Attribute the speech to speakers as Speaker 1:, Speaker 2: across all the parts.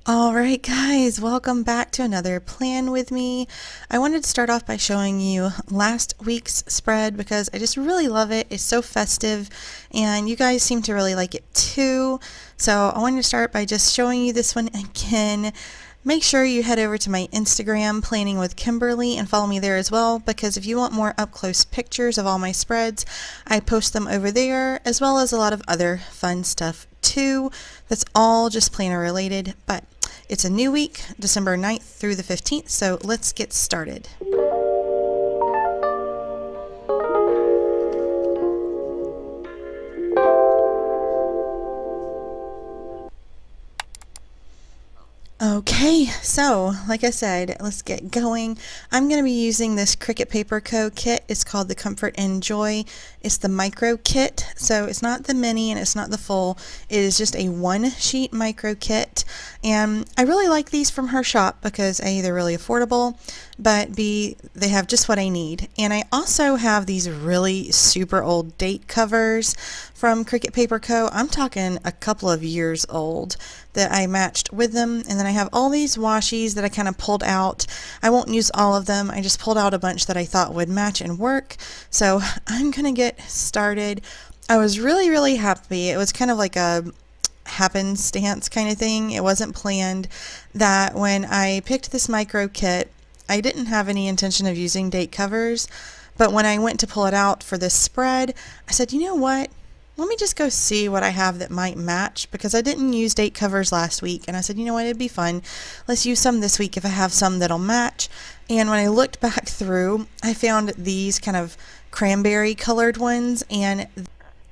Speaker 1: All right, guys, welcome back to another plan with me. I wanted to start off by showing you last week's spread because I just really love it. It's so festive and you guys seem to really like it too. So I wanted to start by just showing you this one again. Make sure you head over to my Instagram, Planning with Kimberly, and follow me there as well, because if you want more up-close pictures of all my spreads, I post them over there, as well as a lot of other fun stuff too. That's all just planner related, but it's a new week, December 9th through the 15th, so let's get started. Okay, so like I said, let's get going. I'm going to be using this Cricut Paper Co. kit. It's called the Comfort and Joy. It's the micro kit, so it's not the mini and it's not the full. It is just a one sheet micro kit, and I really like these from her shop because A, they're really affordable, but B, they have just what I need. And I also have these really super old date covers from Cricut Paper Co. I'm talking a couple of years old that I matched with them, and then I have all these washies that I kind of pulled out. I won't use all of them. I just pulled out a bunch that I thought would match and work. So I'm gonna get started. I was really happy. It was kind of like a happenstance kind of thing. It wasn't planned that when I picked this micro kit, I didn't have any intention of using date covers, but when I went to pull it out for this spread, I said, you know what? Let me just go see what I have that might match, because I didn't use date covers last week, and I said, you know what, it'd be fun. Let's use some this week if I have some that'll match. And when I looked back through, I found these kind of cranberry colored ones, and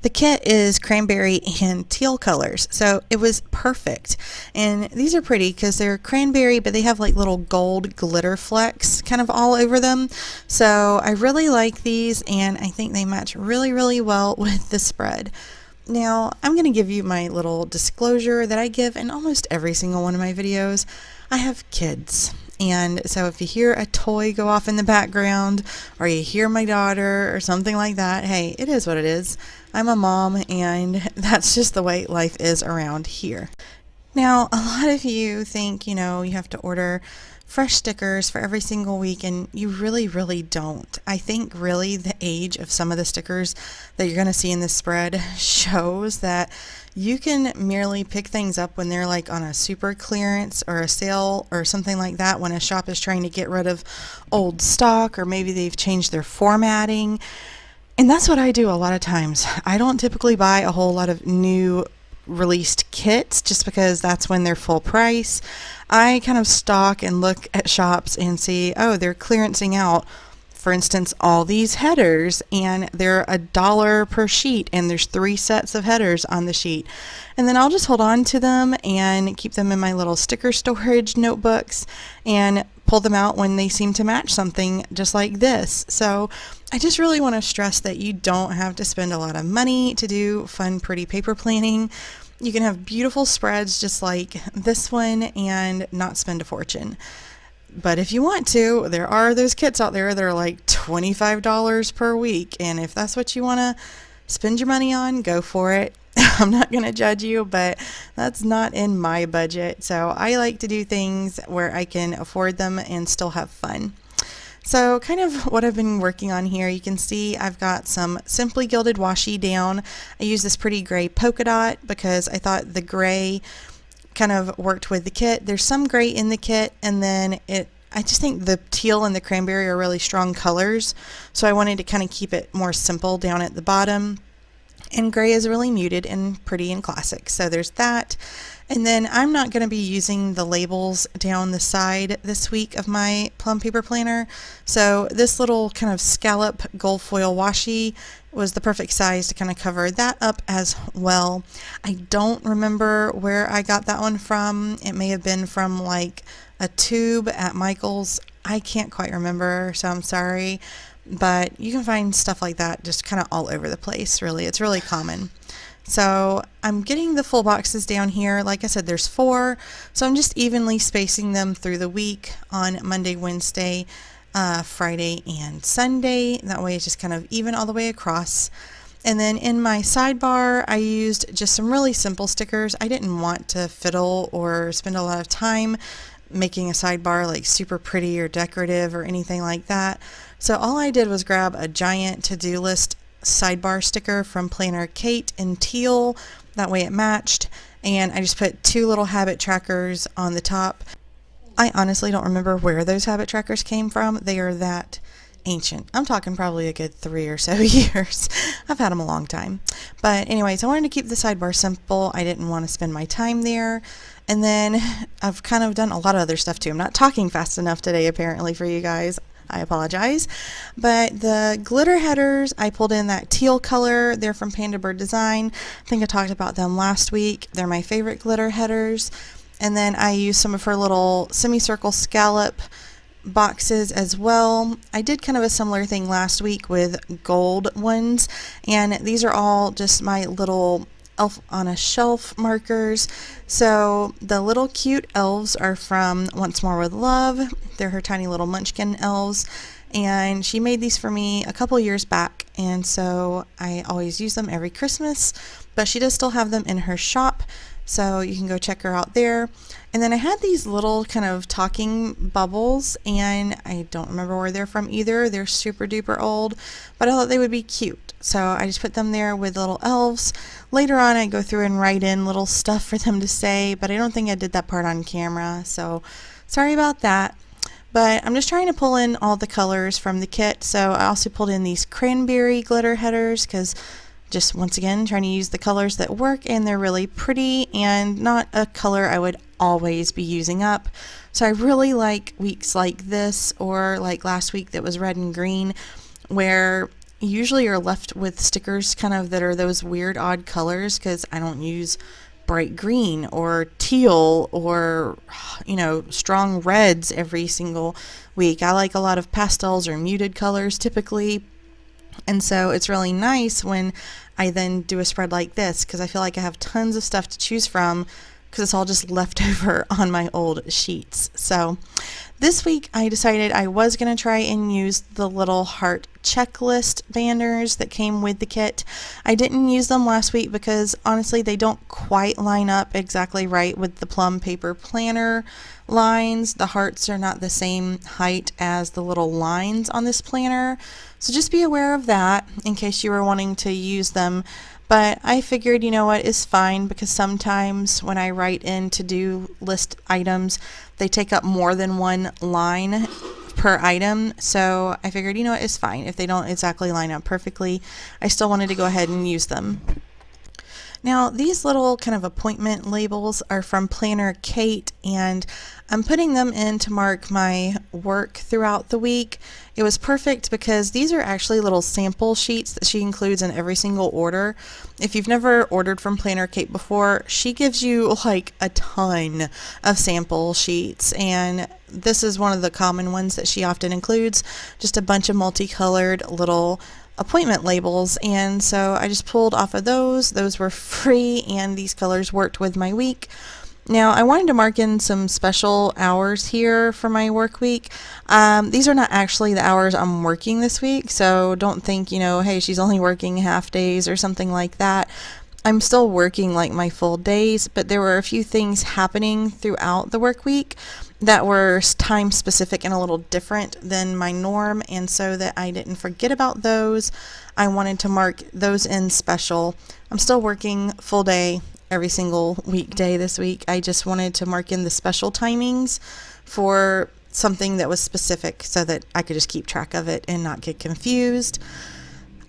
Speaker 1: the kit is cranberry and teal colors, so it was perfect. And these are pretty because they're cranberry, but they have like little gold glitter flecks kind of all over them. So I really like these, and I think they match really well with the spread. Now, I'm going to give you my little disclosure that I give in almost every single one of my videos. I have kids. And so if you hear a toy go off in the background, or you hear my daughter or something like that, hey, it is what it is. I'm a mom, and that's just the way life is around here. Now, a lot of you think, you have to order fresh stickers for every single week, and you really don't. I think really the age of some of the stickers that you're going to see in this spread shows that you can merely pick things up when they're like on a super clearance or a sale or something like that, when a shop is trying to get rid of old stock, or maybe they've changed their formatting. And that's what I do a lot of times. I don't typically buy a whole lot of new released kits just because that's when they're full price. I kind of stalk and look at shops and see, oh, they're clearancing out, for instance, all these headers, and they're $1 per sheet, and there's 3 sets of headers on the sheet. And then I'll just hold on to them and keep them in my little sticker storage notebooks and pull them out when they seem to match something just like this. So I just really want to stress that you don't have to spend a lot of money to do fun, pretty paper planning. You can have beautiful spreads just like this one and not spend a fortune. But if you want to, there are those kits out there that are like $25 per week. And if that's what you want to spend your money on, go for it. I'm not going to judge you, but that's not in my budget. So I like to do things where I can afford them and still have fun. So kind of what I've been working on here, you can see I've got some Simply Gilded washi down. I use this pretty gray polka dot because I thought the gray kind of worked with the kit. There's some gray in the kit, and then I just think the teal and the cranberry are really strong colors, so I wanted to kind of keep it more simple down at the bottom. And gray is really muted and pretty and classic, so there's that. And then I'm not going to be using the labels down the side this week of my Plum paper planner, so this little kind of scallop gold foil washi was the perfect size to kind of cover that up as well. I don't remember where I got that one from. It may have been from like a tube at Michael's. I can't quite remember, so I'm sorry. But you can find stuff like that just kind of all over the place, really. It's really common. So I'm getting the full boxes down here. Like I said, there's 4. So I'm just evenly spacing them through the week on Monday, Wednesday, Friday, and Sunday. That way it's just kind of even all the way across. And then in my sidebar, I used just some really simple stickers. I didn't want to fiddle or spend a lot of time making a sidebar like super pretty or decorative or anything like that. So all I did was grab a giant to-do list sidebar sticker from Planner Kate in teal. That way it matched. And I just put 2 little habit trackers on the top. I honestly don't remember where those habit trackers came from. They are that ancient. I'm talking probably a good 3 or so years. I've had them a long time. But anyways, I wanted to keep the sidebar simple. I didn't want to spend my time there. And then I've kind of done a lot of other stuff too. I'm not talking fast enough today apparently for you guys. I apologize. But the glitter headers, I pulled in that teal color. They're from Panda Bird Design. I think I talked about them last week. They're my favorite glitter headers. And then I used some of her little semicircle scallop boxes as well. I did kind of a similar thing last week with gold ones, and these are all just my little elf on a shelf markers. So the little cute elves are from Once More with Love. They're her tiny little munchkin elves, and she made these for me a couple years back, and so I always use them every Christmas, but she does still have them in her shop, so you can go check her out there. And then I had these little kind of talking bubbles, and I don't remember where they're from either. They're super duper old, but I thought they would be cute. So I just put them there with little elves. Later on I go through and write in little stuff for them to say, but I don't think I did that part on camera, so sorry about that. But I'm just trying to pull in all the colors from the kit. So I also pulled in these cranberry glitter headers because just once again trying to use the colors that work, and they're really pretty and not a color I would always be using up. So I really like weeks like this, or like last week that was red and green, where usually you're left with stickers kind of that are those weird odd colors, because I don't use bright green or teal or, you know, strong reds every single week. I like a lot of pastels or muted colors typically. And so it's really nice when I then do a spread like this, because I feel like I have tons of stuff to choose from, because it's all just left over on my old sheets. So this week I decided I was going to try and use the little heart checklist banners that came with the kit. I didn't use them last week because honestly they don't quite line up exactly right with the PLUM paper planner lines. The hearts are not the same height as the little lines on this planner. So just be aware of that in case you were wanting to use them. But I figured, you know what, it's fine, because sometimes when I write in to-do list items, they take up more than one line per item. So I figured, you know what, it's fine. If they don't exactly line up perfectly, I still wanted to go ahead and use them. Now these little kind of appointment labels are from Planner Kate, and I'm putting them in to mark my work throughout the week. It was perfect because these are actually little sample sheets that she includes in every single order. If you've never ordered from Planner Kate before, she gives you like a ton of sample sheets, and this is one of the common ones that she often includes, just a bunch of multicolored little appointment labels. And so I just pulled off of those. Those were free, and these colors worked with my week. Now I wanted to mark in some special hours here for my work week. These are not actually the hours I'm working this week, so don't think, you know, hey, she's only working half days or something like that. I'm still working like my full days, but there were a few things happening throughout the work week that were time specific and a little different than my norm, and so that I didn't forget about those, I wanted to mark those in special. I'm still working full day every single weekday this week. I just wanted to mark in the special timings for something that was specific so that I could just keep track of it and not get confused.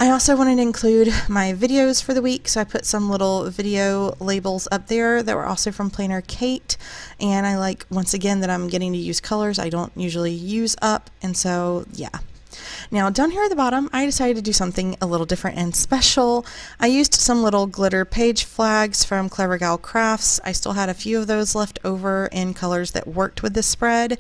Speaker 1: I also wanted to include my videos for the week, so I put some little video labels up there that were also from Planner Kate, and I like, once again, that I'm getting to use colors I don't usually use up, and so yeah. Now down here at the bottom, I decided to do something a little different and special. I used some little glitter page flags from Clever Gal Crafts. I still had a few of those left over in colors that worked with this spread,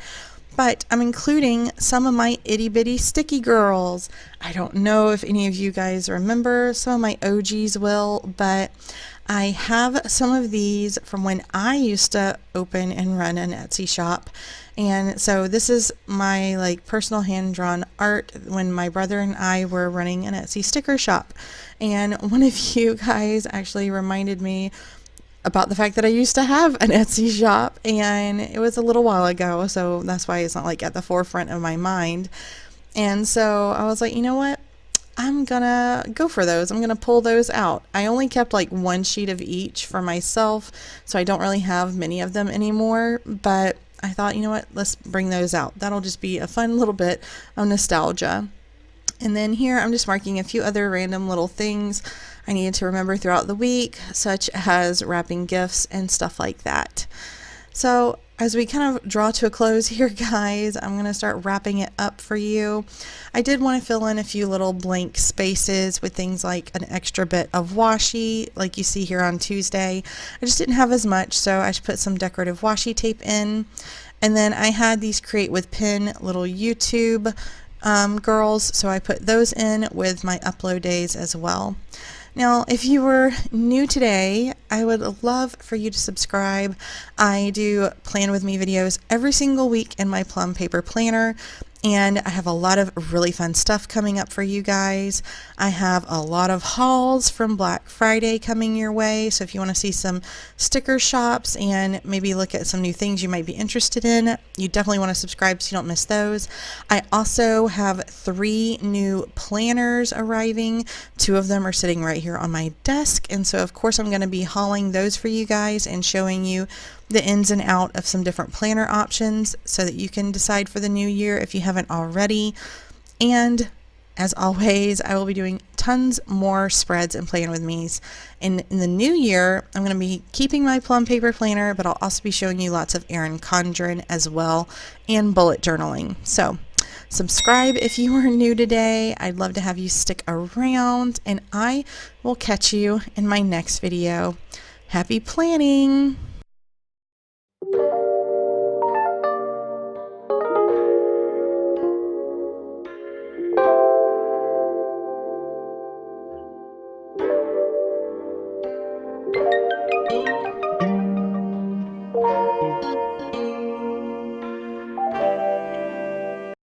Speaker 1: but I'm including some of my itty bitty sticky girls. I don't know if any of you guys remember, some of my OGs will, but I have some of these from when I used to open and run an Etsy shop. And so this is my like personal hand-drawn art when my brother and I were running an Etsy sticker shop. And one of you guys actually reminded me about the fact that I used to have an Etsy shop, and it was a little while ago, so that's why it's not like at the forefront of my mind. And so I was like, you know what? I'm gonna go for those. I'm gonna pull those out. I only kept like one sheet of each for myself, so I don't really have many of them anymore, but I thought, you know what? Let's bring those out. That'll just be a fun little bit of nostalgia. And then here I'm just marking a few other random little things I needed to remember throughout the week, such as wrapping gifts and stuff like that. So as we kind of draw to a close here, guys, I'm going to start wrapping it up for you. I did want to fill in a few little blank spaces with things like an extra bit of washi, like you see here on Tuesday. I just didn't have as much, so I just put some decorative washi tape in. And then I had these Create with Pen little YouTube girls, so I put those in with my upload days as well. Now, if you were new today, I would love for you to subscribe. I do plan with me videos every single week in my PLUM paper planner, and I have a lot of really fun stuff coming up for you guys. I have a lot of hauls from Black Friday coming your way, so if you want to see some sticker shops and maybe look at some new things you might be interested in, you definitely want to subscribe so you don't miss those. I also have 3 new planners arriving. 2 of them are sitting right here on my desk, and so of course I'm going to be hauling those for you guys and showing you the ins and out of some different planner options so that you can decide for the new year if you haven't already. And as always, I will be doing tons more spreads and plan with me's. In the new year, I'm going to be keeping my PLUM paper planner, but I'll also be showing you lots of Erin Condren as well, and bullet journaling. So subscribe if you are new today. I'd love to have you stick around, and I will catch you in my next video. Happy planning!